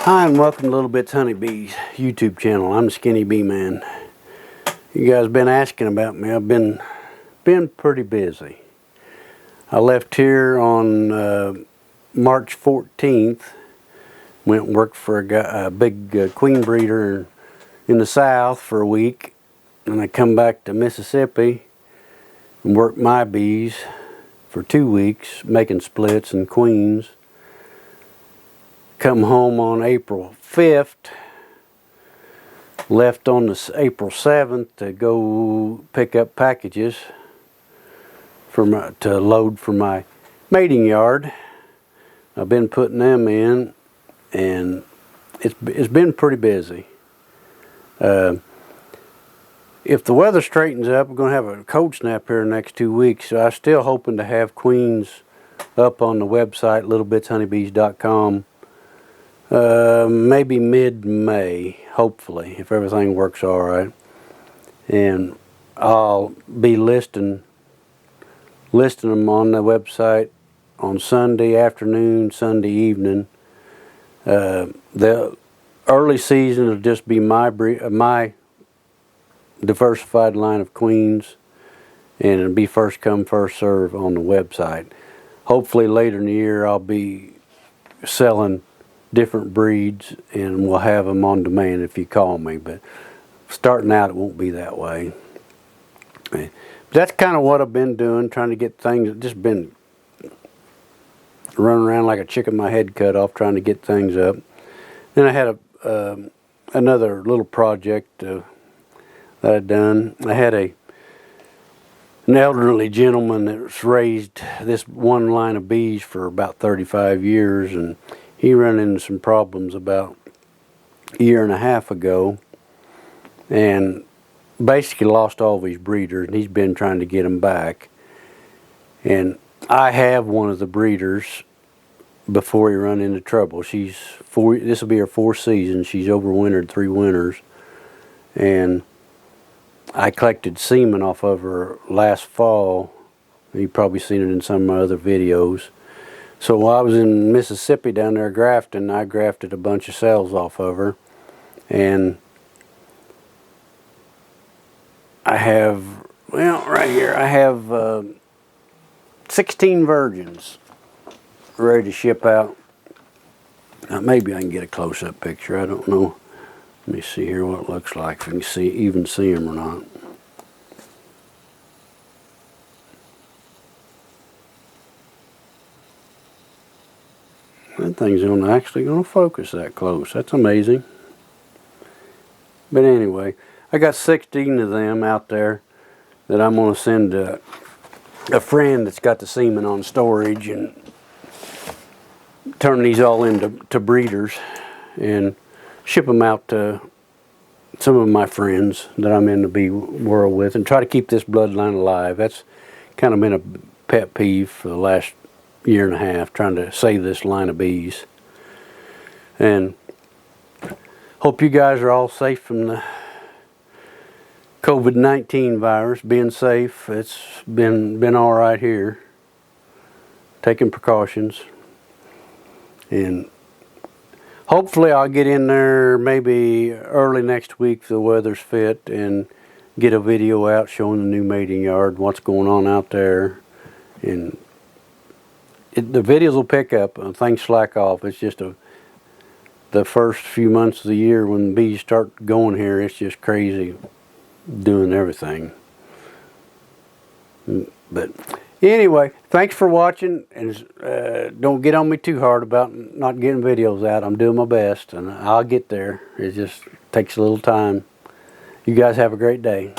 Hi and welcome to Little Bits Honeybees YouTube channel. I'm the Skinny Bee Man. You guys been asking about me. I've been pretty busy. I left here on March 14th. Went and worked for a big queen breeder in the south for a week. And I come back to Mississippi and worked my bees for 2 weeks, making splits and queens. Come home on April 5th, left on April 7th to go pick up packages to load for my mating yard. I've been putting them in, and it's been pretty busy. If the weather straightens up, we're going to have a cold snap here in the next 2 weeks, so I'm still hoping to have queens up on the website, littlebitshoneybees.com. Maybe mid-May, hopefully, if everything works all right. And I'll be listing them on the website on Sunday afternoon, Sunday evening. The early season will just be my diversified line of queens, and it'll be first come, first serve on the website. Hopefully later in the year I'll be selling different breeds, and we'll have them on demand if you call me, but starting out it won't be that way. But that's kind of what I've been doing, trying to get things, just been running around like a chicken with my head cut off trying to get things up. Then I had another little project that I'd done. I had an elderly gentleman that's raised this one line of bees for about 35 years, and he ran into some problems about a year and a half ago and basically lost all of his breeders, and he's been trying to get them back. And I have one of the breeders before he run into trouble. This will be her 4th season. She's overwintered 3 winters, and I collected semen off of her last fall. You've probably seen it in some of my other videos. So while I was in Mississippi down there grafting, I grafted a bunch of cells off of her, and I have, well, right here, I have 16 virgins ready to ship out. Now, maybe I can get a close-up picture. I don't know. Let me see here what it looks like, if I can even see them or not. That thing's actually going to focus that close. That's amazing. But anyway, I got 16 of them out there that I'm going to send to a friend that's got the semen on storage and turn these all into breeders and ship them out to some of my friends that I'm in the bee world with, and try to keep this bloodline alive. That's kind of been a pet peeve for the last year and a half, trying to save this line of bees. And hope you guys are all safe from the COVID-19 virus. Being safe. It's been all right here, taking precautions. And hopefully I'll get in there maybe early next week if the weather's fit, and get a video out showing the new mating yard, what's going on out there. And the videos will pick up and things slack off. It's just the first few months of the year when bees start going here, it's just crazy doing everything. But anyway, thanks for watching, and don't get on me too hard about not getting videos out. I'm doing my best, and I'll get there. It just takes a little time. You guys have a great day.